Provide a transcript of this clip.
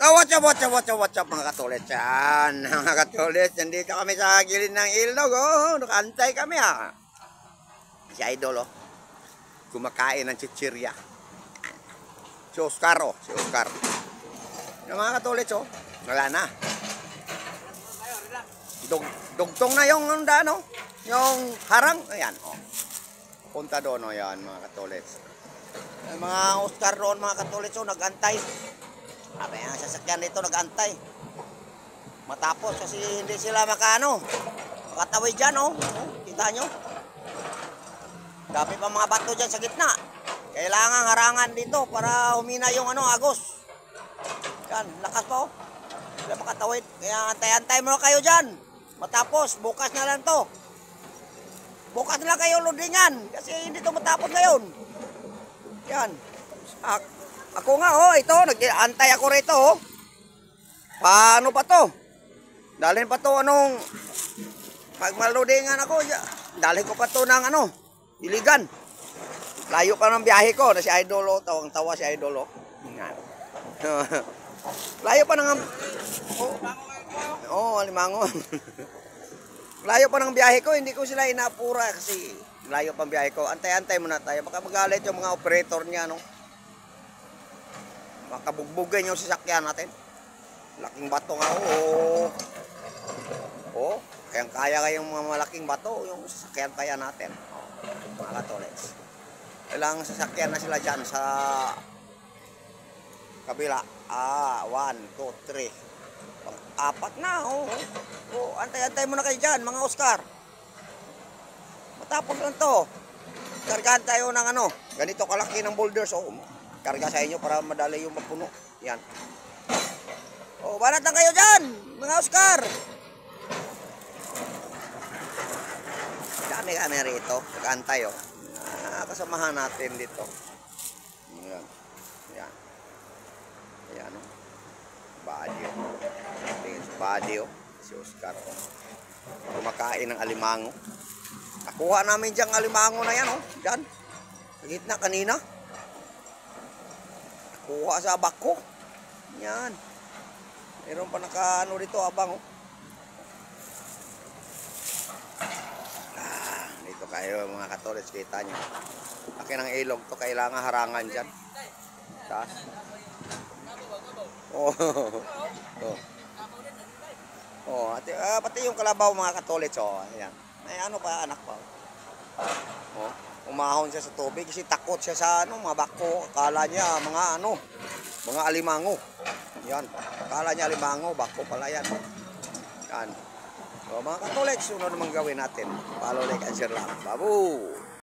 What's up mga katulit yan. Mga katulit, nandito kami sa gilid ng ilog. Oh, nakantay kami ah. Si Idol oh. Kumakain ng chichirya. Si Oscar oh, si Oscar. Yung mga katulit oh, wala na. Dugtong na yung ano, yung harang. Ayan oh. Punta doon oh yan mga katulit. Mga Oscar doon mga katulit oh, nagantay. Sabi ang sasakyan dito nag-antay. Matapos kasi hindi sila makatawid dyan oh. Kita nyo? Dami pa mga bato dyan sa gitna. Kailangan harangan dito para humina yung agos. Yan, lakas pa oh. Sila makatawid. Kaya antay-antay mo kayo dyan. Matapos, bukas na lang to. Bukas na lang kayo loadingan. Kasi hindi to matapos ngayon. Yan. Ako nga oh, ito, nag-antay ako rito oh. Paano pa to? Dalhin pa to pag maludingan ako, dalhin ko pa to ng iligan. Layo pa ng biyahe ko, na si Idol oh, tawang-tawa si Idol oh. Layo pa ng alimango. Layo pa ng biyahe ko, hindi ko sila inapura kasi layo pa ang biyahe ko. Antay-antay muna tayo, baka magalit yung mga operator niya no. Makabugbugin yung sasakyan natin. Laking bato nga oh. Oh, kaya kayong mga malaking bato yung sasakyan kaya natin. Oh, mga katolets. Kailangan sasakyan na sila dyan sa kabila. 1, 2, 3. Apat na oh. Oh, antay-antay muna kayo dyan mga Oscar. Matapos lang to. Kargahan tayo ng ganito kalaki ng boulders oh. Karga sa inyo para madali yung mapuno. Yan. Oh, banat lang kayo dyan, mga Oscar. Dami kami rito. Nag-antay oh. Kasamahan natin dito. Yan. Yan. Yan oh. Body oh. Tingin sa body oh. Si Oscar oh. Kumakain ng alimango. Nakuha namin dyan alimango na yan oh. Dyan. Sa gitna kanina. Kuha sa bako. Yan. Meron pa naka dito abang oh. Dito kayo mga katolets, kita nyo. Laki ng ilog to, kailangan harangan dyan. Taas. Oh. Oh. Oh, pati yung kalabaw mga katolets oh. Ayan. May pa anak pa. Oh. Umahon siya sa tubig kasi takot siya sa mga bako. Akala niya mga alimango. Yan. Akala niya alimango, bako pala yan. Yan. So mga katolets, sunod naman gawin natin. Follow, like, and share lang. Babu!